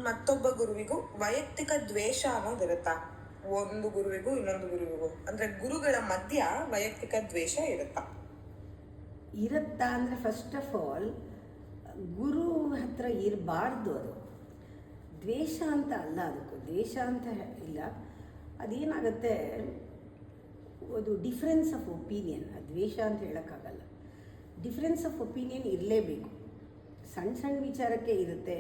ಮತ್ತೊಬ್ಬ ಗುರುವಿಗೂ ವೈಯಕ್ತಿಕ ದ್ವೇಷ ಅನ್ನೋದಿರುತ್ತಾ? ಒಂದು ಗುರುವಿಗೂ ಇನ್ನೊಂದು ಗುರುವಿಗೂ ಅಂದ್ರೆ ಗುರುಗಳ ಮಧ್ಯ ವೈಯಕ್ತಿಕ ದ್ವೇಷ ಇರುತ್ತಾ? ಇರುತ್ತಾ ಅಂದರೆ ಫಸ್ಟ್ ಆಫ್ ಆಲ್ ಗುರು ಹತ್ರ ಇರಬಾರ್ದು. ಅದು ದ್ವೇಷ ಅಂತ ಅಲ್ಲ, ಅದಕ್ಕೂ ದ್ವೇಷ ಅಂತ ಇಲ್ಲ. ಅದೇನಾಗುತ್ತೆ, ಅದು ಡಿಫ್ರೆನ್ಸ್ ಆಫ್ ಒಪಿನಿಯನ್. ದ್ವೇಷ ಅಂತ ಹೇಳೋಕ್ಕಾಗಲ್ಲ. ಡಿಫ್ರೆನ್ಸ್ ಆಫ್ ಒಪಿನಿಯನ್ ಇರಲೇಬೇಕು. ಸಣ್ಣ ಸಣ್ಣ ವಿಚಾರಕ್ಕೆ ಇರುತ್ತೆ.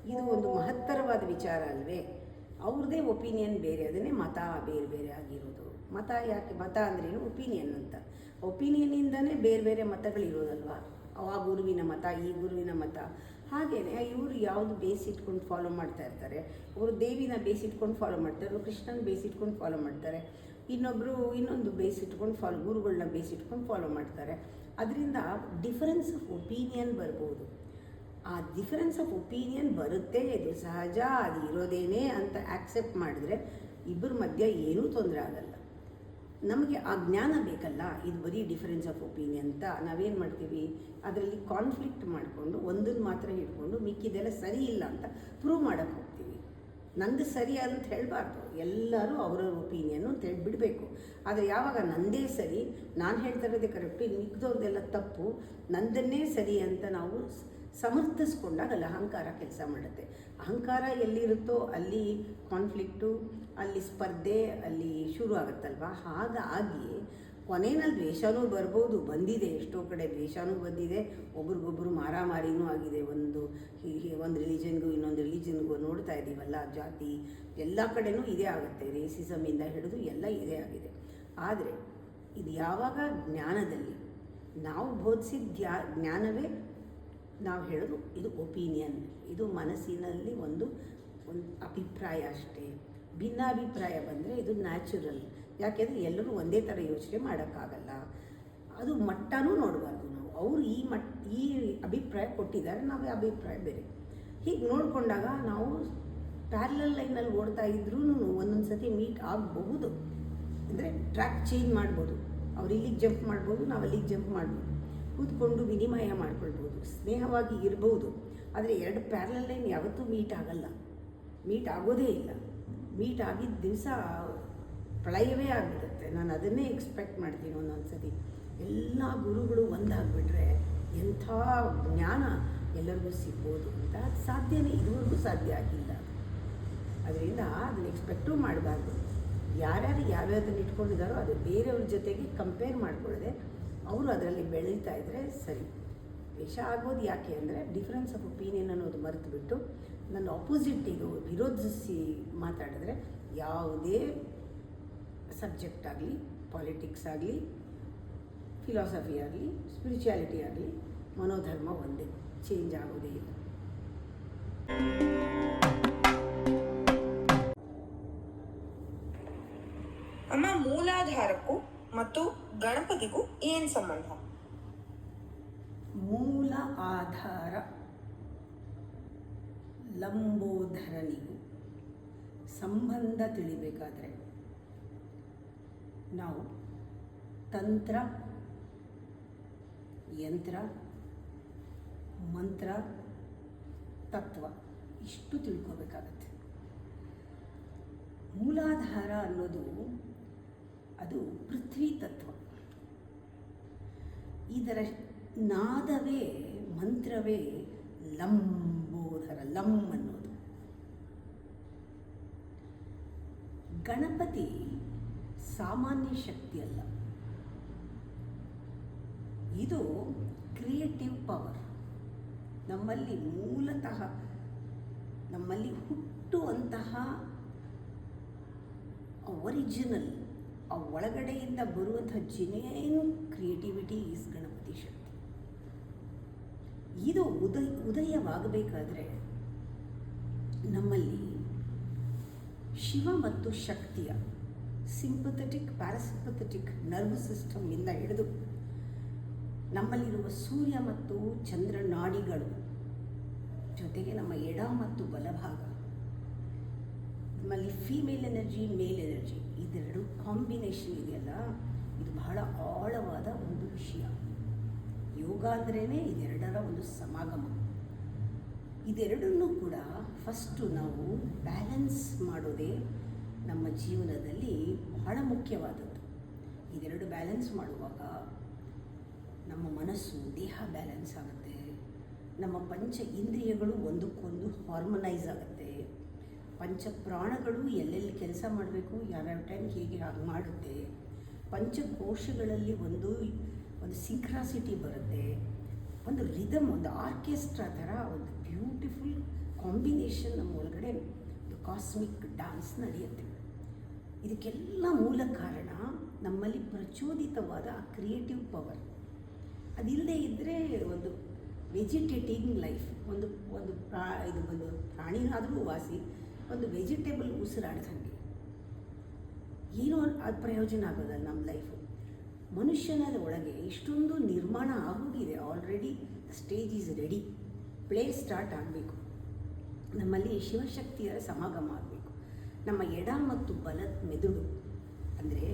ಇದು ಒಂದು ಮಹತ್ತರವಾದ ವಿಚಾರ ಅಲ್ವೇ? ಅವ್ರದ್ದೇ ಒಪಿನಿಯನ್ ಬೇರೆ, ಅದನ್ನೇ ಮತ ಬೇರೆ ಬೇರೆ ಆಗಿರೋದು. ಮತ ಯಾಕೆ? ಮತ ಅಂದ್ರೇನು? ಒಪಿನಿಯನ್ ಅಂತ. ಒಪಿನಿಯನ್ನಿಂದನೇ ಬೇರೆ ಬೇರೆ ಮತಗಳಿರೋದಲ್ವ. ಆ ಗುರುವಿನ ಮತ, ಈ ಗುರುವಿನ ಮತ. ಹಾಗೆಯೇ ಇವರು ಯಾವುದು ಬೇಸ್ ಇಟ್ಕೊಂಡು ಫಾಲೋ ಮಾಡ್ತಾ ಇರ್ತಾರೆ. ಅವರು ದೇವಿನ ಬೇಸ್ ಇಟ್ಕೊಂಡು ಫಾಲೋ ಮಾಡ್ತಾರೆ, ಅವರು ಕೃಷ್ಣನ ಬೇಸ್ ಇಟ್ಕೊಂಡು ಫಾಲೋ ಮಾಡ್ತಾರೆ, ಇನ್ನೊಬ್ಬರು ಇನ್ನೊಂದು ಬೇಸ್ ಇಟ್ಕೊಂಡು ಗುರುಗಳನ್ನ ಬೇಸ್ ಇಟ್ಕೊಂಡು ಫಾಲೋ ಮಾಡ್ತಾರೆ. ಅದರಿಂದ ಡಿಫರೆನ್ಸ್ ಆಫ್ ಒಪಿನಿಯನ್ ಬರ್ಬೋದು. ಆ ಡಿಫರೆನ್ಸ್ ಆಫ್ ಒಪಿನಿಯನ್ ಬರುತ್ತೆ, ಇದು ಸಹಜ, ಅದು ಇರೋದೇನೆ ಅಂತ ಆಕ್ಸೆಪ್ಟ್ ಮಾಡಿದ್ರೆ ಇಬ್ಬರ ಮಧ್ಯೆ ಏನೂ ತೊಂದರೆ ಆಗಲ್ಲ. ನಮಗೆ ಆ ಜ್ಞಾನ ಬೇಕಲ್ಲ. ಇದು ಬರೀ ಡಿಫರೆನ್ಸ್ ಆಫ್ ಒಪಿನಿಯನ್ ಅಂತ ನಾವೇನು ಮಾಡ್ತೀವಿ, ಅದರಲ್ಲಿ ಕಾನ್ಫ್ಲಿಕ್ಟ್ ಮಾಡಿಕೊಂಡು ಒಂದನ್ನು ಮಾತ್ರ ಹಿಡ್ಕೊಂಡು ಮಿಕ್ಕಿದೆಲ್ಲ ಸರಿ ಇಲ್ಲ ಅಂತ ಪ್ರೂವ್ ಮಾಡೋಕ್ಕೆ ಹೋಗ್ತೀವಿ. ನಂದು ಸರಿ ಅಂತ ಹೇಳಬಾರ್ದು. ಎಲ್ಲರೂ ಅವರವ್ರ ಒಪಿನಿಯನ್ನು ಅಂತ ಹೇಳಿಬಿಡಬೇಕು. ಆದರೆ ಯಾವಾಗ ನಂದೇ ಸರಿ, ನಾನು ಹೇಳ್ತಾ ಇರೋದೇ ಕರೆಕ್ಟು, ಮಿಕ್ಕಿದವ್ರದ್ದೆಲ್ಲ ತಪ್ಪು, ನಂದನ್ನೇ ಸರಿ ಅಂತ ನಾವು ಸಮರ್ಥಿಸ್ಕೊಂಡಾಗ ಅಲ್ಲಿ ಅಹಂಕಾರ ಕೆಲಸ ಮಾಡುತ್ತೆ. ಅಹಂಕಾರ ಎಲ್ಲಿರುತ್ತೋ ಅಲ್ಲಿ ಕಾನ್ಫ್ಲಿಕ್ಟು, ಅಲ್ಲಿ ಸ್ಪರ್ಧೆ ಅಲ್ಲಿ ಶುರು ಆಗುತ್ತಲ್ವ. ಹಾಗಾಗಿ ಕೊನೆಯಲ್ಲಿ ದ್ವೇಷನೂ ಬರ್ಬೋದು, ಬಂದಿದೆ. ಎಷ್ಟೋ ಕಡೆ ದ್ವೇಷನೂ ಬಂದಿದೆ, ಒಬ್ರಿಗೊಬ್ರು ಮಾರಾಮಾರಿನೂ ಆಗಿದೆ. ಒಂದು ರಿಲಿಜನ್ಗೂ ಇನ್ನೊಂದು ರಿಲಿಜನ್ಗೂ ನೋಡ್ತಾ ಇದ್ದೀವಲ್ಲ, ಜಾತಿ ಎಲ್ಲ ಕಡೆನೂ ಇದೇ ಆಗುತ್ತೆ. ರೇಸಿಸಮಿಂದ ಹಿಡಿದು ಎಲ್ಲ ಇದೇ ಆಗಿದೆ. ಆದರೆ ಇದು ಯಾವಾಗ ಜ್ಞಾನದಲ್ಲಿ ನಾವು ಬೋಧಿಸಿದ ಜ್ಞಾನವೇ ನಾವು ಹೇಳೋದು ಇದು ಒಪಿನಿಯನ್, ಇದು ಮನಸ್ಸಿನಲ್ಲಿ ಒಂದು ಅಭಿಪ್ರಾಯ ಅಷ್ಟೇ. ಭಿನ್ನಾಭಿಪ್ರಾಯ ಬಂದರೆ ಇದು ನ್ಯಾಚುರಲ್. ಯಾಕೆಂದರೆ ಎಲ್ಲರೂ ಒಂದೇ ಥರ ಯೋಚನೆ ಮಾಡೋಕ್ಕಾಗಲ್ಲ. ಅದು ಮಟ್ಟನೂ ನೋಡಬಾರ್ದು ನಾವು. ಅವರು ಈ ಅಭಿಪ್ರಾಯ ಕೊಟ್ಟಿದ್ದಾರೆ, ನಾವು ಅಭಿಪ್ರಾಯ ಬೇರೆ. ಹೀಗೆ ನೋಡಿಕೊಂಡಾಗ ನಾವು ಪ್ಯಾರಲಲ್ ಲೈನಲ್ಲಿ ಓಡ್ತಾ ಇದ್ರೂ ಒಂದೊಂದು ಸತಿ ಮೀಟ್ ಆಗಬಹುದು. ಅಂದರೆ ಟ್ರ್ಯಾಕ್ ಚೇಂಜ್ ಮಾಡ್ಬೋದು. ಅವ್ರು ಇಲ್ಲಿಗೆ ಜಂಪ್ ಮಾಡ್ಬೋದು, ನಾವು ಅಲ್ಲಿಗೆ ಜಂಪ್ ಮಾಡ್ಬೋದು. ಕೂತ್ಕೊಂಡು ವಿನಿಮಯ ಮಾಡ್ಕೊಳ್ಬೋದು, ಸ್ನೇಹವಾಗಿ ಇರ್ಬೋದು. ಆದರೆ ಎರಡು ಪ್ಯಾರಲಲ್ ಲೈನ್ ಯಾವತ್ತೂ ಮೀಟ್ ಆಗಲ್ಲ, ಮೀಟ್ ಆಗೋದೇ ಇಲ್ಲ. ಮೀಟ್ ಆಗಿದ್ದ ದಿವಸ ಪ್ರಳಯವೇ ಆಗಿಬಿಡುತ್ತೆ. ನಾನು ಅದನ್ನೇ ಎಕ್ಸ್ಪೆಕ್ಟ್ ಮಾಡ್ತೀನಿ ಒಂದೊಂದು ಸತಿ. ಎಲ್ಲ ಗುರುಗಳು ಒಂದಾಗ್ಬಿಟ್ರೆ ಎಂಥ ಜ್ಞಾನ ಎಲ್ಲರಿಗೂ ಸಿಗ್ಬೋದು ಅಂತ. ಅದು ಸಾಧ್ಯನೇ, ಇದುವರೆಗೂ ಸಾಧ್ಯ ಆಗಿಲ್ಲ. ಅದರಿಂದ ಅದನ್ನು ಎಕ್ಸ್ಪೆಕ್ಟೂ ಮಾಡಬಾರ್ದು. ಯಾರ್ಯಾರು ಯಾವ್ಯಾವುದನ್ನು ಇಟ್ಕೊಂಡಿದ್ದಾರೋ ಅದು ಬೇರೆಯವ್ರ ಜೊತೆಗೆ ಕಂಪೇರ್ ಮಾಡ್ಕೊಳ್ಳದೆ ಅವರು ಅದರಲ್ಲಿ ಬೆಳೀತಾ ಇದ್ದರೆ ಸರಿ. ದ್ವೇಷ ಆಗೋದು ಯಾಕೆ ಅಂದರೆ ಡಿಫ್ರೆನ್ಸ್ ಆಫ್ ಒಪಿನಿಯನ್ ಅನ್ನೋದು ಮರೆತು ಬಿಟ್ಟು ನನ್ನ ಆಪೋಸಿಟ್ಟಿಗೂ ವಿರೋಧಿಸಿ ಮಾತಾಡಿದ್ರೆ ಯಾವುದೇ ಸಬ್ಜೆಕ್ಟ್ ಆಗಲಿ, ಪಾಲಿಟಿಕ್ಸ್ ಆಗಲಿ, ಫಿಲಾಸಫಿ ಆಗಲಿ, ಸ್ಪಿರಿಚುಯಾಲಿಟಿ ಆಗಲಿ, ಮನೋಧರ್ಮ ಒಂದೇ, ಚೇಂಜ್ ಆಗೋದೇ ಇಲ್ಲ. ಅಮ್ಮ, ಮೂಲಾಧಾರಕ್ಕೂ ಮತ್ತು ಗಣಪತಿಗೂ ಏನು ಸಂಬಂಧ? ಮೂಲ ಆಧಾರ ಲಂಬೋದರನಿಗೂ ಸಂಬಂಧ ತಿಳಿಬೇಕಾದ್ರೆ ನಾವು ತಂತ್ರ, ಯಂತ್ರ, ಮಂತ್ರ, ತತ್ವ ಇಷ್ಟು ತಿಳ್ಕೋಬೇಕಾಗತ್ತೆ. ಮೂಲಾಧಾರ ಅನ್ನೋದು ಅದು ಪೃಥ್ವಿ ತತ್ವ. ಇದರ ನಾದವೇ, ಮಂತ್ರವೇ ಲಂಬೋದರ, ಲಂ ಅನ್ನೋದು. ಗಣಪತಿ ಸಾಮಾನ್ಯ ಶಕ್ತಿ ಅಲ್ಲ, ಇದು ಕ್ರಿಯೇಟಿವ್ ಪವರ್. ನಮ್ಮಲ್ಲಿ ಮೂಲತಃ ನಮ್ಮಲ್ಲಿ ಹುಟ್ಟುವಂತಹ ಒರಿಜಿನಲ್, ಆ ಒಳಗಡೆಯಿಂದ ಬರುವಂತಹ ಜಿನೇನ್ ಕ್ರಿಯೇಟಿವಿಟಿ ಈಸ್ ಗಣಪತಿ ಶಕ್ತಿ. ಇದು ಉದಯವಾಗಬೇಕಾದ್ರೆ ನಮ್ಮಲ್ಲಿ ಶಿವ ಮತ್ತು ಶಕ್ತಿಯ ಸಿಂಪಥೆಟಿಕ್, ಪ್ಯಾರಾಸಿಂಪಥೆಟಿಕ್ ನರ್ವ್ ಸಿಸ್ಟಮ್ ಇಂದ ಹಿಡಿದು ನಮ್ಮಲ್ಲಿರುವ ಸೂರ್ಯ ಮತ್ತು ಚಂದ್ರ ನಾಡಿಗಳು, ಜೊತೆಗೆ ನಮ್ಮ ಎಡ ಮತ್ತು ಬಲಭಾಗ, ನಮ್ಮಲ್ಲಿ ಫೀಮೇಲ್ ಎನರ್ಜಿ, ಮೇಲ್ ಎನರ್ಜಿ, ಇದೆರಡು ಕಾಂಬಿನೇಷನ್ ಇದೆಯಲ್ಲ, ಇದು ಬಹಳ ಆಳವಾದ ಒಂದು ವಿಷಯ. ಯೋಗ ಅಂದ್ರೇ ಇದೆರಡರ ಒಂದು ಸಮಾಗಮ. ಇದೆರಡನ್ನೂ ಕೂಡ ಫಸ್ಟು ನಾವು ಬ್ಯಾಲೆನ್ಸ್ ಮಾಡೋದೇ ನಮ್ಮ ಜೀವನದಲ್ಲಿ ಬಹಳ ಮುಖ್ಯವಾದದ್ದು. ಇದೆರಡು ಬ್ಯಾಲೆನ್ಸ್ ಮಾಡುವಾಗ ನಮ್ಮ ಮನಸ್ಸು ದೇಹ ಬ್ಯಾಲೆನ್ಸ್ ಆಗುತ್ತೆ, ನಮ್ಮ ಪಂಚ ಇಂದ್ರಿಯಗಳು ಒಂದಕ್ಕೊಂದು ಹಾರ್ಮನೈಸ್ ಆಗುತ್ತೆ, ಪಂಚ ಪ್ರಾಣಗಳು ಎಲ್ಲೆಲ್ಲಿ ಕೆಲಸ ಮಾಡಬೇಕು ಯಾವ್ಯಾವ ಟೈಮ್ ಹೇಗೆ ಹಾಗೆ ಮಾಡುತ್ತೆ, ಪಂಚಕೋಶಗಳಲ್ಲಿ ಒಂದು ಸಿಂಕ್ರಾಸಿಟಿ ಬರುತ್ತೆ, ಒಂದು ರಿದಮ್, ಒಂದು ಆರ್ಕೆಸ್ಟ್ರಾ ಥರ ಒಂದು ಬ್ಯೂಟಿಫುಲ್ ಕಾಂಬಿನೇಷನ್ ನಮ್ಮ ಒಳಗಡೆ ಒಂದು ಕಾಸ್ಮಿಕ್ ಡ್ಯಾನ್ಸ್ ನಡೆಯುತ್ತೆ. ಇದಕ್ಕೆಲ್ಲ ಮೂಲ ಕಾರಣ ನಮ್ಮಲ್ಲಿ ಪ್ರಚೋದಿತವಾದ ಆ ಕ್ರಿಯೇಟಿವ್ ಪವರ್. ಅದಿಲ್ಲದೆ ಇದ್ದರೆ ಒಂದು ವೆಜಿಟೇಟಿಂಗ್ ಲೈಫ್, ಒಂದು ಪ್ರಾಣಿನಾದರೂ ವಾಸಿ, ಒಂದು ವೆಜಿಟೇಬಲ್ ಉಸಿರಾಡ್ದಂಗೆ ಏನೋ ಅದು ಪ್ರಯೋಜನ ಆಗೋದಲ್ಲ ನಮ್ಮ ಲೈಫು. ಮನುಷ್ಯನದ ಒಳಗೆ ಇಷ್ಟೊಂದು ನಿರ್ಮಾಣ ಆಗೋಗಿದೆ already, stage is ready, play start ಆಗಬೇಕು. ನಮ್ಮಲ್ಲಿ ಶಿವಶಕ್ತಿಯರ ಸಮಾಗಮ ಆಗಬೇಕು. ನಮ್ಮ ಎಡ ಮತ್ತು ಬಲದ ಮೆದುಳು ಅಂದರೆ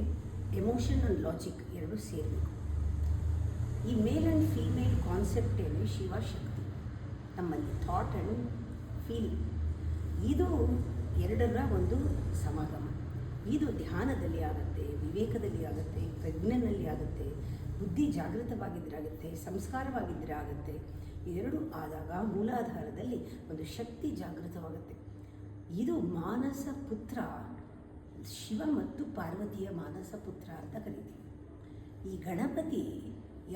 ಎಮೋಷನ್ ಆ್ಯಂಡ್ ಲಾಜಿಕ್ ಎರಡೂ ಸೇರಬೇಕು. ಈ ಮೇಲ್ ಆ್ಯಂಡ್ ಫೀಮೇಲ್ ಕಾನ್ಸೆಪ್ಟ್ ಏನು, ಶಿವಶಕ್ತಿ ನಮ್ಮಲ್ಲಿ ಥಾಟ್ ಆ್ಯಂಡ್ ಫೀಲಿಂಗ್, ಇದು ಎರಡರ ಒಂದು ಸಮಾಗಮ. ಇದು ಧ್ಯಾನದಲ್ಲಿ ಆಗುತ್ತೆ, ವಿವೇಕದಲ್ಲಿ ಆಗುತ್ತೆ, ಪ್ರಜ್ಞೆನಲ್ಲಿ ಆಗುತ್ತೆ, ಬುದ್ಧಿ ಜಾಗೃತವಾಗಿದ್ದರೆ ಆಗುತ್ತೆ, ಸಂಸ್ಕಾರವಾಗಿದ್ದರೆ ಆಗುತ್ತೆ. ಇವೆರಡು ಆದಾಗ ಮೂಲಾಧಾರದಲ್ಲಿ ಒಂದು ಶಕ್ತಿ ಜಾಗೃತವಾಗುತ್ತೆ. ಇದು ಮಾನಸ ಪುತ್ರ, ಶಿವ ಮತ್ತು ಪಾರ್ವತಿಯ ಮಾನಸ ಪುತ್ರ ಅಂತ ಕರಿತೀವಿ. ಈ ಗಣಪತಿ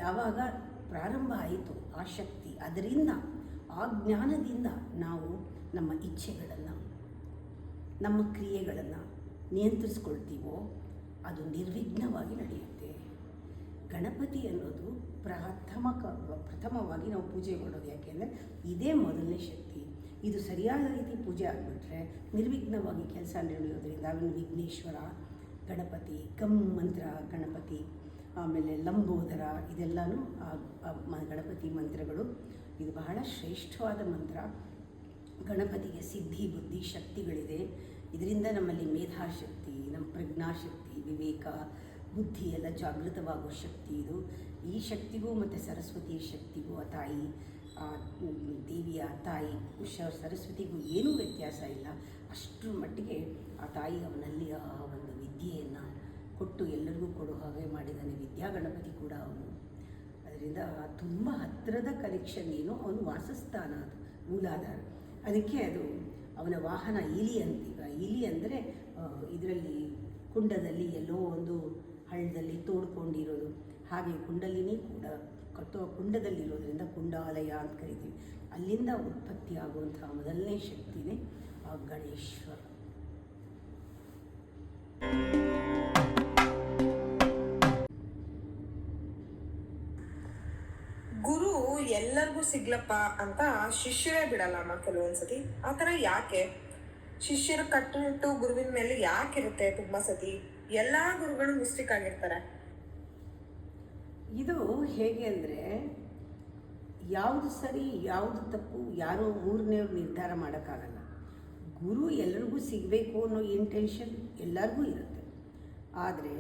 ಯಾವಾಗ ಪ್ರಾರಂಭ ಆಯಿತು ಆ ಶಕ್ತಿ, ಅದರಿಂದ ಆ ಜ್ಞಾನದಿಂದ ನಾವು ನಮ್ಮ ಇಚ್ಛೆಗಳನ್ನು, ನಮ್ಮ ಕ್ರಿಯೆಗಳನ್ನು ನಿಯಂತ್ರಿಸ್ಕೊಳ್ತೀವೋ ಅದು ನಿರ್ವಿಘ್ನವಾಗಿ ನಡೆಯುತ್ತೆ. ಗಣಪತಿ ಅನ್ನೋದು ಪ್ರಥಮವಾಗಿ ನಾವು ಪೂಜೆ ಮಾಡೋದು. ಯಾಕೆಂದರೆ ಇದೇ ಮೊದಲನೇ ಶಕ್ತಿ. ಇದು ಸರಿಯಾದ ರೀತಿ ಪೂಜೆ ಆಗಿಬಿಟ್ರೆ ನಿರ್ವಿಘ್ನವಾಗಿ ಕೆಲಸ ನಡೆಯೋದ್ರಿಂದ ಅವನು ವಿಘ್ನೇಶ್ವರ ಗಣಪತಿ, ಗಮ್ ಮಂತ್ರ ಗಣಪತಿ, ಆಮೇಲೆ ಲಂಬೋದರ, ಇದೆಲ್ಲನೂ ಗಣಪತಿ ಮಂತ್ರಗಳು. ಇದು ಬಹಳ ಶ್ರೇಷ್ಠವಾದ ಮಂತ್ರ. ಗಣಪತಿಗೆ ಸಿದ್ಧಿ ಬುದ್ಧಿ ಶಕ್ತಿಗಳಿದೆ. ಇದರಿಂದ ನಮ್ಮಲ್ಲಿ ಮೇಧಾಶಕ್ತಿ, ನಮ್ಮ ಪ್ರಜ್ಞಾಶಕ್ತಿ, ವಿವೇಕ, ಬುದ್ಧಿ ಎಲ್ಲ ಜಾಗೃತವಾಗೋ ಶಕ್ತಿ ಇದು. ಈ ಶಕ್ತಿಗೂ ಮತ್ತು ಸರಸ್ವತಿಯ ಶಕ್ತಿಗೂ, ಆ ತಾಯಿ, ಆ ದೇವಿಯ ತಾಯಿ ಸರಸ್ವತಿಗೂ ಏನೂ ವ್ಯತ್ಯಾಸ ಇಲ್ಲ. ಅಷ್ಟರ ಮಟ್ಟಿಗೆ ಆ ತಾಯಿ ಅವನಲ್ಲಿ ಆ ಒಂದು ವಿದ್ಯೆಯನ್ನು ಕೊಟ್ಟು ಎಲ್ಲರಿಗೂ ಕೊಡೋ ಹಾಗೆ ಮಾಡಿದ್ದಾನೆ. ವಿದ್ಯಾ ಗಣಪತಿ ಕೂಡ ಅವನು. ಅದರಿಂದ ತುಂಬ ಹತ್ತಿರದ ಕನೆಕ್ಷನ್ ಏನು, ಅವನು ವಾಸಸ್ಥಾನ, ಅದು ಮೂಲಾಧಾರ. ಅದಕ್ಕೆ ಅದು ಅವನ ವಾಹನ ಇಲಿ ಅಂತೀಗ. ಇಲಿ ಅಂದರೆ ಇದರಲ್ಲಿ ಕುಂಡದಲ್ಲಿ ಎಲ್ಲೋ ಒಂದು ಹಳ್ಳದಲ್ಲಿ ತೋಡ್ಕೊಂಡಿರೋದು. ಹಾಗೆ ಕುಂಡಲಿನಿ ಕೂಡ ಕುಂಡದಲ್ಲಿರೋದ್ರಿಂದ ಕುಂಡಾಲಯ ಅಂತ ಕರಿತೀವಿ. ಅಲ್ಲಿಂದ ಉತ್ಪತ್ತಿ ಆಗುವಂಥ ಮೊದಲನೇ ಶಕ್ತಿನೇ ಆ ಗಣೇಶ್ವರ. ಗುರು ಎಲ್ಲರಿಗೂ ಸಿಗ್ಲಪ್ಪ ಅಂತ ಶಿಷ್ಯರೇ ಬಿಡಲ್ಲಮ್ಮ ಕೆಲವೊಂದ್ಸತಿ. ಆ ಥರ ಯಾಕೆ? ಶಿಷ್ಯರ ಕಟ್ಟುನಿಟ್ಟು ಗುರುವಿನ ಮೇಲೆ ಯಾಕಿರುತ್ತೆ ತುಂಬಾ ಸತಿ? ಎಲ್ಲಾ ಗುರುಗಳು ಮಿಸ್ಟೇಕ್ ಆಗಿರ್ತಾರೆ. ಇದು ಹೇಗೆ ಅಂದರೆ, ಯಾವುದು ಸರಿ ಯಾವುದು ತಪ್ಪು ಯಾರೋ ಮೂರನೇವ್ರು ನಿರ್ಧಾರ ಮಾಡೋಕ್ಕಾಗಲ್ಲ. ಗುರು ಎಲ್ಲರಿಗೂ ಸಿಗಬೇಕು ಅನ್ನೋ ಇಂಟೆನ್ಷನ್ ಎಲ್ಲರಿಗೂ ಇರುತ್ತೆ. ಆದರೆ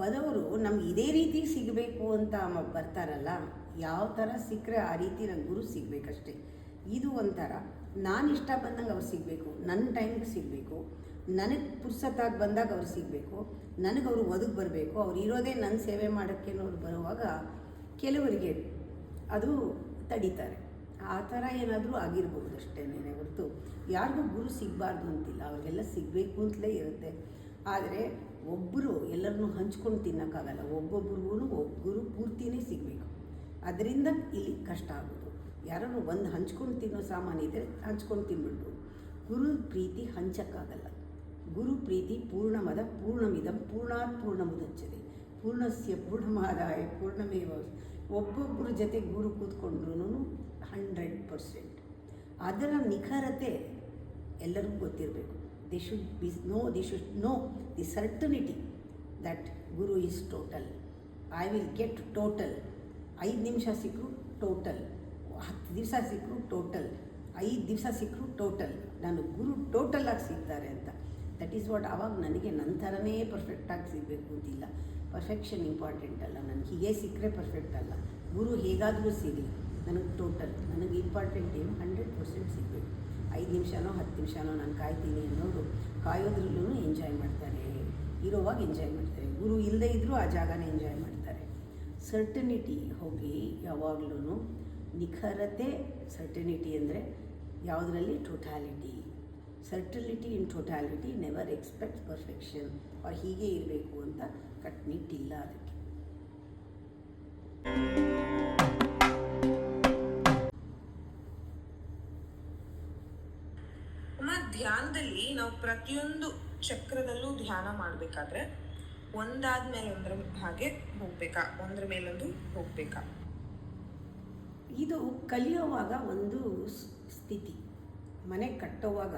ಬದವರು ನಮ್ಗೆ ಇದೇ ರೀತಿ ಸಿಗಬೇಕು ಅಂತ ಬರ್ತಾರಲ್ಲ, ಯಾವ ಥರ ಸಿಕ್ಕರೆ ಆ ರೀತಿ ನಂಗೆ ಗುರು ಸಿಗಬೇಕಷ್ಟೆ. ಇದು ಒಂಥರ ನಾನು ಇಷ್ಟ ಬಂದಂಗೆ ಅವ್ರು ಸಿಗಬೇಕು, ನನ್ನ ಟೈಮ್ಗೆ ಸಿಗಬೇಕು, ನನಗೆ ಪುರ್ಸತ್ತಾಗಿ ಬಂದಾಗ ಅವ್ರು ಸಿಗಬೇಕು, ನನಗೆ ಅವರು ಒದಗಿ ಬರಬೇಕು, ಅವ್ರು ಇರೋದೇ ನನ್ನ ಸೇವೆ ಮಾಡೋಕ್ಕೆ ಅನ್ನೋರು ಬರುವಾಗ ಕೆಲವರಿಗೆ ಅದು ತಡೀತಾರೆ. ಆ ಥರ ಏನಾದರೂ ಆಗಿರ್ಬೋದು ಅಷ್ಟೇನೇ ಹೊರತು ಯಾರಿಗೂ ಗುರು ಸಿಗಬಾರ್ದು ಅಂತಿಲ್ಲ. ಅವ್ರಿಗೆಲ್ಲ ಸಿಗಬೇಕು ಅಂತಲೇ ಇರುತ್ತೆ. ಆದರೆ ಒಬ್ಬರು ಎಲ್ಲರನ್ನೂ ಹಂಚ್ಕೊಂಡು ತಿನ್ನೋಕ್ಕಾಗಲ್ಲ. ಒಬ್ಬೊಬ್ರಿಗೂ ಗುರು ಪೂರ್ತಿನೇ ಸಿಗಬೇಕು. ಅದರಿಂದ ಇಲ್ಲಿ ಕಷ್ಟ ಆಗೋದು. ಯಾರನ್ನು ಒಂದು ಹಂಚ್ಕೊಂಡು ತಿನ್ನೋ ಸಾಮಾನು ಇದ್ದರೆ ಹಂಚ್ಕೊಂಡು ತಿನ್ಬಿಟ್ಟು. ಗುರು ಪ್ರೀತಿ ಹಂಚಕ್ಕಾಗಲ್ಲ. ಗುರು ಪ್ರೀತಿ ಪೂರ್ಣಮದ ಪೂರ್ಣಮಿದಂ ಪೂರ್ಣಾತ್ ಪೂರ್ಣಮುದಚ್ಯತೆ ಪೂರ್ಣಸ್ಯ ಪೂರ್ಣಮಾದಾಯ ಪೂರ್ಣಮೇವ. ಒಬ್ಬೊಬ್ಬರ ಜೊತೆ ಗುರು ಕೂತ್ಕೊಂಡ್ರೂ 100%. ಅದರ ನಿಖರತೆ ಎಲ್ಲರಿಗೂ ಗೊತ್ತಿರಬೇಕು. They should know the certainty that Guru is total. I will get total. 5 ನಿಮಿಷ ಸಿಕ್ಕರು ಟೋಟಲ್, 10 ದಿವಸ ಸಿಕ್ಕರು ಟೋಟಲ್, 5 ದಿವಸ ಸಿಕ್ಕರು ಟೋಟಲ್. ನಾನು ಗುರು ಟೋಟಲಾಗಿ ಸಿಗ್ತಾರೆ ಅಂತ. That is what. ಆವಾಗ ನನಗೆ ನನ್ನ ಥರನೇ ಪರ್ಫೆಕ್ಟಾಗಿ ಸಿಗಬೇಕು ಅಂತಿಲ್ಲ. ಪರ್ಫೆಕ್ಷನ್ ಇಂಪಾರ್ಟೆಂಟ್ ಅಲ್ಲ. ನನಗೆ ಹೀಗೆ ಸಿಕ್ಕರೆ ಪರ್ಫೆಕ್ಟ್ ಅಲ್ಲ. ಗುರು ಹೇಗಾದರೂ ಸಿಗಲಿ, ನನಗೆ ಟೋಟಲ್ ನನಗೆ ಇಂಪಾರ್ಟೆಂಟ್ ಏನು 100% ಸಿಗಬೇಕು. 5 ನಿಮಿಷನೋ 10 ನಿಮಿಷನೋ ನಾನು ಕಾಯ್ತೀನಿ ಅನ್ನೋರು ಕಾಯೋದ್ರಲ್ಲೂ ಎಂಜಾಯ್ ಮಾಡ್ತಾರೆ, ಇರೋವಾಗ ಎಂಜಾಯ್ ಮಾಡ್ತಾರೆ. ಗುರು ಇಲ್ಲದೇ ಇದ್ದರೂ ಆ ಜಾಗನ ಎಂಜಾಯ್ ಮಾಡ್ತಾರೆ. ಸರ್ಟನಿಟಿ ಹೋಗಿ ಯಾವಾಗಲೂ ನಿಖರತೆ. ಸರ್ಟನಿಟಿ ಅಂದರೆ ಯಾವುದರಲ್ಲಿ ಟೋಟಾಲಿಟಿ. ಸರ್ಟನಿಟಿ ಇನ್ ಟೋಟಾಲಿಟಿ, ನೆವರ್ ಎಕ್ಸ್ಪೆಕ್ಟ್ ಪರ್ಫೆಕ್ಷನ್ ಅವ್ರು ಹೀಗೆ ಇರಬೇಕು ಅಂತ ಕಟ್ನಿಟ್ಟಿಲ್ಲ ಅದಕ್ಕೆ. ಅಮ್ಮ, ಧ್ಯಾನದಲ್ಲಿ ನಾವು ಪ್ರತಿಯೊಂದು ಚಕ್ರದಲ್ಲೂ ಧ್ಯಾನ ಮಾಡಬೇಕಾದ್ರೆ ಒಂದಾದ್ಮೇಲೆ ಒಂದ್ರ ಹಾಗೆ ಹೋಗ್ಬೇಕಾ, ಒಂದ್ರ ಮೇಲೊಂದು ಹೋಗ್ಬೇಕಾ? ಇದು ಕಲಿಯೋವಾಗ ಒಂದು ಸ್ಥಿತಿ. ಮನೆ ಕಟ್ಟೋವಾಗ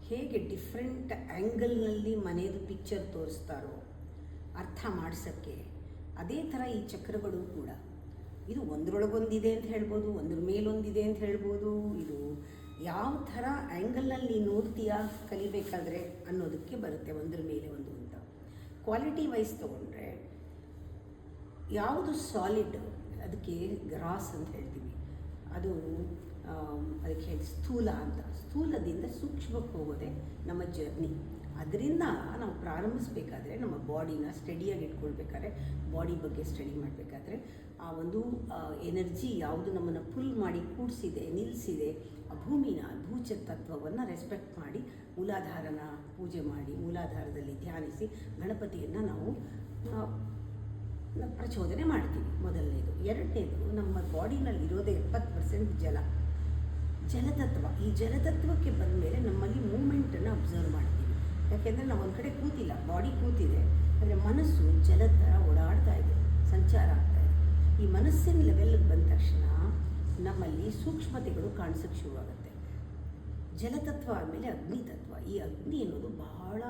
ಹೇಗೆ ಡಿಫ್ರೆಂಟ್ ಆ್ಯಂಗಲ್ನಲ್ಲಿ ಮನೆಯದು ಪಿಕ್ಚರ್ ತೋರಿಸ್ತಾರೋ ಅರ್ಥ ಮಾಡಿಸೋಕ್ಕೆ, ಅದೇ ಥರ ಈ ಚಕ್ರಗಳು ಕೂಡ. ಇದು ಒಂದರೊಳಗೊಂದಿದೆ ಅಂತ ಹೇಳ್ಬೋದು, ಒಂದ್ರ ಮೇಲೊಂದಿದೆ ಅಂತ ಹೇಳ್ಬೋದು. ಇದು ಯಾವ ಥರ ಆ್ಯಂಗಲ್ನಲ್ಲಿ ನೋಡ್ತೀಯಾ ಕಲಿಬೇಕಾದ್ರೆ ಅನ್ನೋದಕ್ಕೆ ಬರುತ್ತೆ, ಒಂದ್ರ ಮೇಲೆ ಒಂದು ಅಂತ. ಕ್ವಾಲಿಟಿ ವೈಸ್ ತೊಗೊಂಡ್ರೆ ಯಾವುದು ಸಾಲಿಡ್ ಅದಕ್ಕೆ ಗ್ರಾಸ್ ಅಂತ ಹೇಳ್ತೀವಿ, ಅದು ಅದಕ್ಕೆ ಹೇಳಿ ಸ್ಥೂಲ ಅಂತ. ಸ್ಥೂಲದಿಂದ ಸೂಕ್ಷ್ಮಕ್ಕೆ ಹೋಗೋದೆ ನಮ್ಮ ಜರ್ನಿ. ಅದರಿಂದ ನಾವು ಪ್ರಾರಂಭಿಸ್ಬೇಕಾದ್ರೆ ನಮ್ಮ ಬಾಡಿನ ಸ್ಟಡಿಯಾಗಿ ಇಟ್ಕೊಳ್ಬೇಕಾದ್ರೆ, ಬಾಡಿ ಬಗ್ಗೆ ಸ್ಟಡಿ ಮಾಡಬೇಕಾದ್ರೆ ಆ ಒಂದು ಎನರ್ಜಿ ಯಾವುದು ನಮ್ಮನ್ನು ಪುಲ್ ಮಾಡಿ ಕೂಡಿಸಿದೆ, ನಿಲ್ಲಿಸಿದೆ, ಆ ಭೂಮಿನ ಭೂಚ ತತ್ವವನ್ನು ರೆಸ್ಪೆಕ್ಟ್ ಮಾಡಿ ಮೂಲಾಧಾರನ ಪೂಜೆ ಮಾಡಿ ಮೂಲಾಧಾರದಲ್ಲಿ ಧ್ಯಾನಿಸಿ ಗಣಪತಿಯನ್ನು ನಾವು ಪ್ರಚೋದನೆ ಮಾಡ್ತೀವಿ. ಮೊದಲನೇದು. ಎರಡನೇದು, ನಮ್ಮ ಬಾಡಿನಲ್ಲಿರೋದೇ 70% ಜಲತತ್ವ. ಈ ಜಲತತ್ವಕ್ಕೆ ಬಂದ ಮೇಲೆ ನಮ್ಮಲ್ಲಿ ಮೂಮೆಂಟನ್ನು ಅಬ್ಸರ್ವ್ ಮಾಡ್ತೀವಿ. ಯಾಕೆಂದರೆ ನಾವು ಒಂದು ಕಡೆ ಕೂತಿಲ್ಲ, ಬಾಡಿ ಕೂತಿದೆ, ಆದರೆ ಮನಸ್ಸು ಜಲದ ಥರ ಓಡಾಡ್ತಾ ಇದೆ, ಸಂಚಾರ ಆಗ್ತಾ ಇದೆ. ಈ ಮನಸ್ಸಿನ ಲೆವೆಲ್ಗೆ ಬಂದ ತಕ್ಷಣ ನಮ್ಮಲ್ಲಿ ಸೂಕ್ಷ್ಮತೆಗಳು ಕಾಣಿಸೋಕ್ಕೆ ಶುರುವಾಗುತ್ತೆ. ಜಲತತ್ವ ಆದಮೇಲೆ ಅಗ್ನಿತತ್ವ. ಈ ಅಗ್ನಿ ಅನ್ನೋದು ಬಹಳ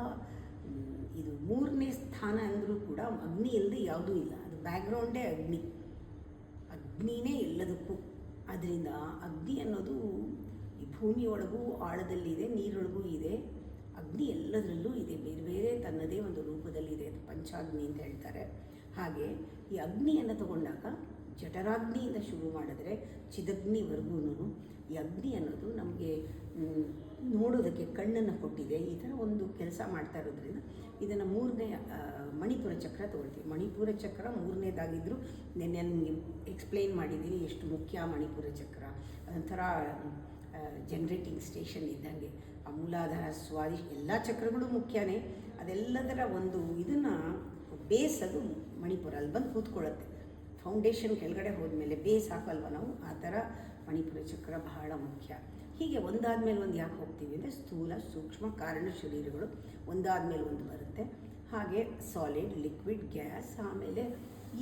ಇದು 3ನೇ ಸ್ಥಾನ ಅಂದರೂ ಕೂಡ ಅಗ್ನಿ ಇಲ್ಲದೆ ಯಾವುದೂ ಇಲ್ಲ. ಅದು ಬ್ಯಾಕ್ಗ್ರೌಂಡೇ ಅಗ್ನಿ, ಅಗ್ನಿನೇ ಎಲ್ಲದಕ್ಕೂ. ಅದರಿಂದ ಅಗ್ನಿ ಅನ್ನೋದು ಈ ಭೂಮಿಯೊಳಗೂ ಆಳದಲ್ಲಿದೆ, ನೀರೊಳಗೂ ಇದೆ. ಅಗ್ನಿ ಎಲ್ಲದರಲ್ಲೂ ಇದೆ, ಬೇರೆ ಬೇರೆ ತನ್ನದೇ ಒಂದು ರೂಪದಲ್ಲಿದೆ. ಅದು ಪಂಚಾಗ್ನಿ ಅಂತ ಹೇಳ್ತಾರೆ. ಹಾಗೆ ಈ ಅಗ್ನಿಯನ್ನು ತಗೊಂಡಾಗ ಜಠರಾಗ್ನಿಯಿಂದ ಶುರು ಮಾಡಿದ್ರೆ ಚಿದಗ್ನಿವರೆಗೂ ಈ ಅಗ್ನಿ ಅನ್ನೋದು ನಮಗೆ ನೋಡೋದಕ್ಕೆ ಕಣ್ಣನ್ನು ಕೊಟ್ಟಿದೆ. ಈ ಥರ ಒಂದು ಕೆಲಸ ಮಾಡ್ತಾ ಇರೋದ್ರಿಂದ ಇದನ್ನು 3ನೇ ಮಣಿಪುರ ಚಕ್ರ ತೊಗೊಳ್ತೀವಿ. ಮಣಿಪುರ ಚಕ್ರ 3ನೇದಾಗಿದ್ದರೂ ನೆನ್ನೆ ನಿಮಗೆ ಎಕ್ಸ್ಪ್ಲೈನ್ ಮಾಡಿದ್ದೀನಿ ಎಷ್ಟು ಮುಖ್ಯ ಮಣಿಪುರ ಚಕ್ರ. ಅದೊಂಥರ ಜನ್ರೇಟಿಂಗ್ ಸ್ಟೇಷನ್ ಇದ್ದಂಗೆ. ಆ ಮೂಲಾಧಾರ, ಸ್ವಾದಿ ಎಲ್ಲ ಚಕ್ರಗಳು ಮುಖ್ಯನೇ. ಅದೆಲ್ಲದರ ಒಂದು ಇದನ್ನು ಬೇಸ್ ಅದು ಮಣಿಪುರ. ಅಲ್ಲಿ ಬಂದು ಕೂತ್ಕೊಳ್ಳುತ್ತೆ. ಫೌಂಡೇಶನ್ ಕೆಳಗಡೆ ಹೋದ್ಮೇಲೆ ಬೇಸ್ ಹಾಕಲ್ವ ನಾವು, ಆ ಥರ ಮಣಿಪುರ ಚಕ್ರ ಬಹಳ ಮುಖ್ಯ. ಹೀಗೆ ಒಂದಾದ್ಮೇಲೆ ಒಂದು ಯಾಕೆ ಹೋಗ್ತೀವಿ ಅಂದರೆ ಸ್ಥೂಲ, ಸೂಕ್ಷ್ಮ, ಕಾರಣ ಶರೀರಗಳು ಒಂದಾದ್ಮೇಲೆ ಒಂದು ಬರುತ್ತೆ. ಹಾಗೆ ಸಾಲಿಡ್, ಲಿಕ್ವಿಡ್, ಗ್ಯಾಸ್, ಆಮೇಲೆ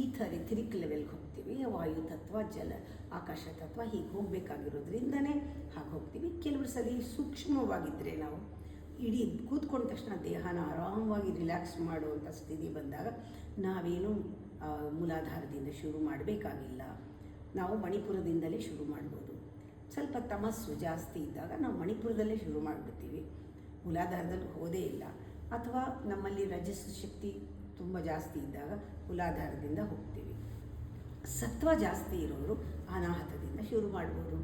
ಈ ಥರ ಎಥರಿಕ್ ಲೆವೆಲ್ಗೆ ಹೋಗ್ತೀವಿ. ವಾಯು ತತ್ವ, ಜಲ, ಆಕಾಶ ತತ್ವ, ಹೀಗೆ ಹೋಗಬೇಕಾಗಿರೋದ್ರಿಂದನೇ ಹಾಗೆ ಹೋಗ್ತೀವಿ. ಕೆಲವರು ಸರಿ ಸೂಕ್ಷ್ಮವಾಗಿದ್ದರೆ ನಾವು ಇಡೀ ಕೂತ್ಕೊಂಡ ತಕ್ಷಣ ದೇಹನ ಆರಾಮವಾಗಿ ರಿಲ್ಯಾಕ್ಸ್ ಮಾಡುವಂಥ ಸ್ಥಿತಿ ಬಂದಾಗ ನಾವೇನು ಮೂಲಾಧಾರದಿಂದ ಶುರು ಮಾಡಬೇಕಾಗಿಲ್ಲ. ನಾವು ಮಣಿಪುರದಿಂದಲೇ ಶುರು ಮಾಡ್ಬೋದು. ಸ್ವಲ್ಪ ತಮಸ್ಸು ಜಾಸ್ತಿ ಇದ್ದಾಗ ನಾವು ಮಣಿಪುರದಲ್ಲೇ ಶುರು ಮಾಡಿಬಿಡ್ತೀವಿ, ಮೂಲಾಧಾರದಲ್ಲಿ ಹೋದೇ ಇಲ್ಲ. ಅಥವಾ ನಮ್ಮಲ್ಲಿ ರಜಸ್ಸು ಶಕ್ತಿ ತುಂಬ ಜಾಸ್ತಿ ಇದ್ದಾಗ ಮೂಲಾಧಾರದಿಂದ ಹೋಗ್ತೀವಿ. ಸತ್ವ ಜಾಸ್ತಿ ಇರೋರು ಅನಾಹತದಿಂದ ಶುರು ಮಾಡ್ಬೋದು.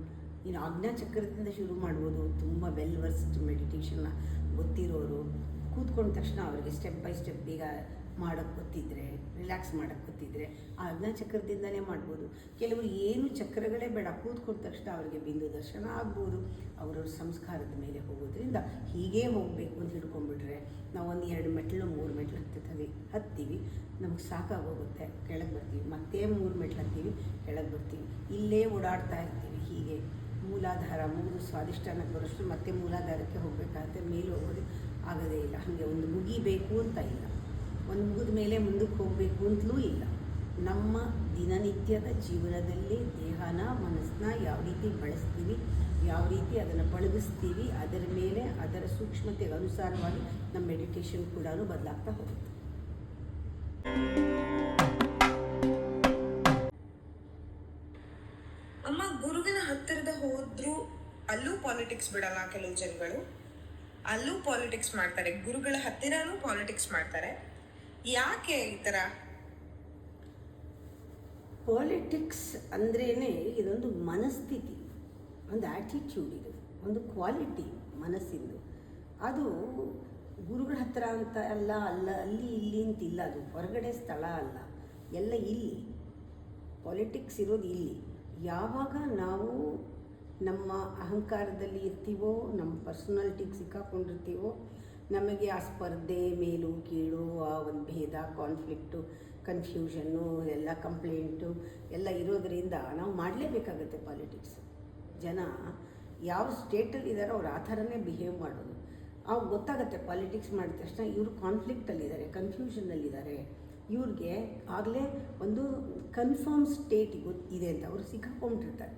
ಇನ್ನು ಆಜ್ಞಾಚಕ್ರದಿಂದ ಶುರು ಮಾಡ್ಬೋದು. ತುಂಬ ವೆಲ್ ವರ್ಸ್ಡ್ ಮೆಡಿಟೇಷನ್ನ ಗೊತ್ತಿರೋರು ಕೂತ್ಕೊಂಡ ತಕ್ಷಣ ಅವರಿಗೆ ಸ್ಟೆಪ್ ಬೈ ಸ್ಟೆಪ್ ಬೇಗ ಮಾಡೋಕ್ಕೆ ಗೊತ್ತಿದ್ದರೆ, ರಿಲ್ಯಾಕ್ಸ್ ಮಾಡೋಕ್ಕೆ ಗೊತ್ತಿದ್ದರೆ ಆಜ್ಞಾಚಕ್ರದಿಂದಲೇ ಮಾಡ್ಬೋದು. ಕೆಲವರು ಏನು ಚಕ್ರಗಳೇ ಬೇಡ, ಕೂತ್ಕೊಂಡ ತಕ್ಷಣ ಅವರಿಗೆ ಬಿಂದು ದರ್ಶನ ಆಗ್ಬೋದು. ಅವರವ್ರ ಸಂಸ್ಕಾರದ ಮೇಲೆ ಹೋಗೋದ್ರಿಂದ ಹೀಗೇ ಹೋಗಬೇಕು ಅಂತ ಹಿಡ್ಕೊಂಡ್ಬಿಟ್ರೆ ನಾವು ಒಂದು 2 ಮೆಟ್ಲು 3 ಮೆಟ್ಲು ಹತ್ತೀವಿ, ನಮಗೆ ಸಾಕಾಗೋಗುತ್ತೆ, ಕೆಳಗೆ ಬರ್ತೀವಿ. ಮತ್ತೆ 3 ಮೆಟ್ಲು ಹತ್ತೀವಿ, ಕೆಳಗೆ ಬರ್ತೀವಿ. ಇಲ್ಲೇ ಓಡಾಡ್ತಾ ಇರ್ತೀವಿ. ಹೀಗೆ ಮೂಲಾಧಾರ ಮುಗಿದು ಸ್ವಾದಿಷ್ಟಾನಕ್ಕೆ ಬರೋಷ್ಟು ಮತ್ತೆ ಮೂಲಾಧಾರಕ್ಕೆ ಹೋಗಬೇಕಾಗುತ್ತೆ. ಮೇಲೆ ಹೋಗೋದು ಆಗೋದೇ ಇಲ್ಲ. ಹಾಗೆ ಒಂದು ಮುಗಿಬೇಕು ಅಂತ ಇಲ್ಲ, ಒಂದು ಮುಗಿದ ಮೇಲೆ ಮುಂದಕ್ಕೆ ಹೋಗಬೇಕು ಅಂತಲೂ ಇಲ್ಲ. ನಮ್ಮ ದಿನನಿತ್ಯದ ಜೀವನದಲ್ಲಿ ದೇಹನ, ಮನಸ್ಸನ್ನ ಯಾವ ರೀತಿ ಬಳಸ್ತೀವಿ, ಯಾವ ರೀತಿ ಅದನ್ನು ಪಳಗಿಸ್ತೀವಿ, ಅದರ ಮೇಲೆ ಅದರ ಸೂಕ್ಷ್ಮತೆಗೆ ಅನುಸಾರವಾಗಿ ನಮ್ಮ ಮೆಡಿಟೇಷನ್ ಕೂಡ ಬದಲಾಗ್ತಾ ಹೋಗುತ್ತೆ. ಅಮ್ಮ, ಗುರುವಿನ ಹತ್ತಿರದ ಹೋದ್ರೂ ಅಲ್ಲೂ ಪಾಲಿಟಿಕ್ಸ್ ಬಿಡಲ್ಲ ಕೆಲವು ಜನಗಳು. ಅಲ್ಲೂ ಪಾಲಿಟಿಕ್ಸ್ ಮಾಡ್ತಾರೆ, ಗುರುಗಳ ಹತ್ತಿರನೂ ಪಾಲಿಟಿಕ್ಸ್ ಮಾಡ್ತಾರೆ. ಯಾಕೆ ಈ ಥರ? ಪಾಲಿಟಿಕ್ಸ್ ಅಂದ್ರೇ ಇದೊಂದು ಮನಸ್ಥಿತಿ, ಒಂದು ಆ್ಯಟಿಟ್ಯೂಡ್, ಇದು ಒಂದು ಕ್ವಾಲಿಟಿ ಮನಸ್ಸಿಂದು. ಅದು ಗುರುಗಳ ಹತ್ರ ಅಂತ ಅಲ್ಲ ಅಲ್ಲಿ ಇಲ್ಲಿ ಅಂತಿಲ್ಲ, ಅದು ಹೊರಗಡೆ ಸ್ಥಳ ಅಲ್ಲ, ಎಲ್ಲ ಇಲ್ಲಿ. ಪಾಲಿಟಿಕ್ಸ್ ಇರೋದು ಇಲ್ಲಿ. ಯಾವಾಗ ನಾವು ನಮ್ಮ ಅಹಂಕಾರದಲ್ಲಿ ಇರ್ತೀವೋ, ನಮ್ಮ ಪರ್ಸನಾಲಿಟಿಗೆ ಸಿಕ್ಕಾಕೊಂಡಿರ್ತೀವೋ, ನಮಗೆ ಆ ಸ್ಪರ್ಧೆ, ಮೇಲು ಕೀಳು, ಆ ಒಂದು ಭೇದ, ಕಾನ್ಫ್ಲಿಕ್ಟು, ಕನ್ಫ್ಯೂಷನ್ನು, ಎಲ್ಲ ಕಂಪ್ಲೇಂಟು ಎಲ್ಲ ಇರೋದರಿಂದ ನಾವು ಮಾಡಲೇಬೇಕಾಗತ್ತೆ ಪಾಲಿಟಿಕ್ಸ್. ಜನ ಯಾವ ಸ್ಟೇಟಲ್ಲಿ ಇದ್ದಾರೋ ಅವ್ರು ಆ ಥರನೇ ಬಿಹೇವ್ ಮಾಡೋದು. ಅವ್ರಿಗೆ ಗೊತ್ತಾಗುತ್ತೆ ಪಾಲಿಟಿಕ್ಸ್ ಮಾಡಿದ ತಕ್ಷಣ ಇವರು ಕಾನ್ಫ್ಲಿಕ್ಟಲ್ಲಿದ್ದಾರೆ, ಕನ್ಫ್ಯೂಷನ್ನಲ್ಲಿದ್ದಾರೆ, ಇವ್ರಿಗೆ ಆಗಲೇ ಒಂದು ಕನ್ಫರ್ಮ್ ಸ್ಟೇಟ್ ಇದೆ ಅಂತ ಅವರು ಸಿಕ್ಕಾಕೊಂಡಿರ್ತಾರೆ.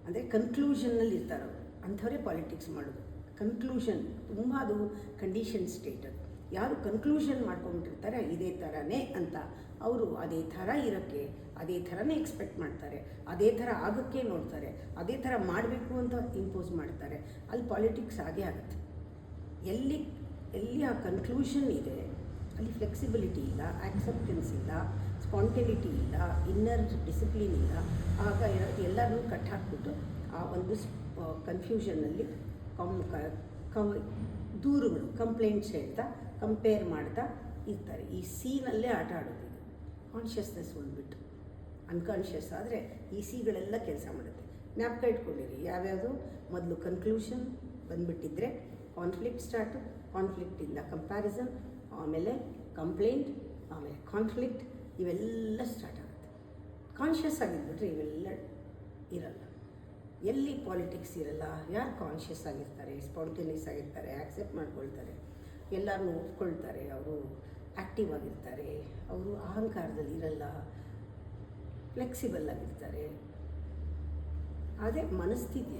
ಅಂದರೆ ಕನ್ಕ್ಲೂಷನ್ನಲ್ಲಿ ಇರ್ತಾರೆ ಅವರು, ಅಂಥವರೇ ಪಾಲಿಟಿಕ್ಸ್ ಮಾಡೋದು. ಕನ್ಕ್ಲೂಷನ್ ತುಂಬ ಅದು ಕಂಡೀಷನ್ ಸ್ಟೇಟ್. ಅದು ಯಾರು ಕನ್ಕ್ಲೂಷನ್ ಮಾಡ್ಕೊಂಡಿರ್ತಾರೆ ಇದೇ ಥರನೇ ಅಂತ, ಅವರು ಅದೇ ಥರ ಇರೋಕ್ಕೆ, ಅದೇ ಥರನೇ ಎಕ್ಸ್ಪೆಕ್ಟ್ ಮಾಡ್ತಾರೆ, ಅದೇ ಥರ ಆಗೋಕ್ಕೆ ನೋಡ್ತಾರೆ, ಅದೇ ಥರ ಮಾಡಬೇಕು ಅಂತ ಇಂಪೋಸ್ ಮಾಡ್ತಾರೆ. ಅಲ್ಲಿ ಪಾಲಿಟಿಕ್ಸ್ ಆಗೇ ಆಗುತ್ತೆ. ಎಲ್ಲಿ ಆ ಕನ್ಕ್ಲೂಷನ್ ಇದೆ ಅಲ್ಲಿ ಫ್ಲೆಕ್ಸಿಬಿಲಿಟಿ ಇಲ್ಲ, ಆಕ್ಸೆಪ್ಟೆನ್ಸ್ ಇಲ್ಲ, ಸ್ಪಾಂಟೇನಿಟಿ ಇಲ್ಲ, ಇನ್ನರ್ ಡಿಸಿಪ್ಲಿನ್ ಇಲ್ಲ. ಆಗ ಎಲ್ಲರನ್ನೂ ಕಟ್ ಹಾಕ್ಬಿಟ್ಟು ಆ ಒಂದು ಕನ್ಫ್ಯೂಷನ್ನಲ್ಲಿ ದೂರುಗಳು, ಕಂಪ್ಲೇಂಟ್ಸ್ ಹೇಳ್ತಾ, ಕಂಪೇರ್ ಮಾಡ್ತಾ ಇರ್ತಾರೆ. ಈ ಸೀನಲ್ಲೇ ಆಟ ಆಡೋದು. ಇದು ಕಾನ್ಷಿಯಸ್ನೆಸ್ ಉಳ್ಬಿಟ್ಟು ಅನ್ಕಾನ್ಷಿಯಸ್ ಆದರೆ ಈ ಸಿಗಳೆಲ್ಲ ಕೆಲಸ ಮಾಡುತ್ತೆ. ಜ್ಞಾಪಕ ಇಟ್ಕೊಂಡಿರಿ, ಯಾವ್ಯಾವುದು ಮೊದಲು ಕನ್ಕ್ಲೂಷನ್ ಬಂದುಬಿಟ್ಟಿದ್ರೆ ಕಾನ್ಫ್ಲಿಕ್ಟ್ ಸ್ಟಾರ್ಟು, ಕಾನ್ಫ್ಲಿಕ್ಟಿಂದ ಕಂಪ್ಯಾರಿಸನ್, ಆಮೇಲೆ ಕಂಪ್ಲೇಂಟ್, ಆಮೇಲೆ ಕಾನ್ಫ್ಲಿಕ್ಟ್, ಇವೆಲ್ಲ ಸ್ಟಾರ್ಟ್ ಆಗುತ್ತೆ. ಕಾನ್ಷಿಯಸ್ ಆಗಿದ್ಬಿಟ್ರೆ ಇವೆಲ್ಲ ಇರಲ್ಲ. ಎಲ್ಲಿ ಪಾಲಿಟಿಕ್ಸ್ ಇರಲ್ಲ, ಯಾರು ಕಾನ್ಷಿಯಸ್ ಆಗಿರ್ತಾರೆ, ಸ್ಪಾಂಟೇನಿಯಸ್ ಆಗಿರ್ತಾರೆ, ಆ್ಯಕ್ಸೆಪ್ಟ್ ಮಾಡ್ಕೊಳ್ತಾರೆ, ಎಲ್ಲರನ್ನೂ ಒಪ್ಕೊಳ್ತಾರೆ, ಅವರು ಆ್ಯಕ್ಟಿವ್ ಆಗಿರ್ತಾರೆ, ಅವರು ಅಹಂಕಾರದಲ್ಲಿ ಇರಲ್ಲ, ಫ್ಲೆಕ್ಸಿಬಲ್ ಆಗಿರ್ತಾರೆ, ಅದೇ ಮನಸ್ಥಿತಿ.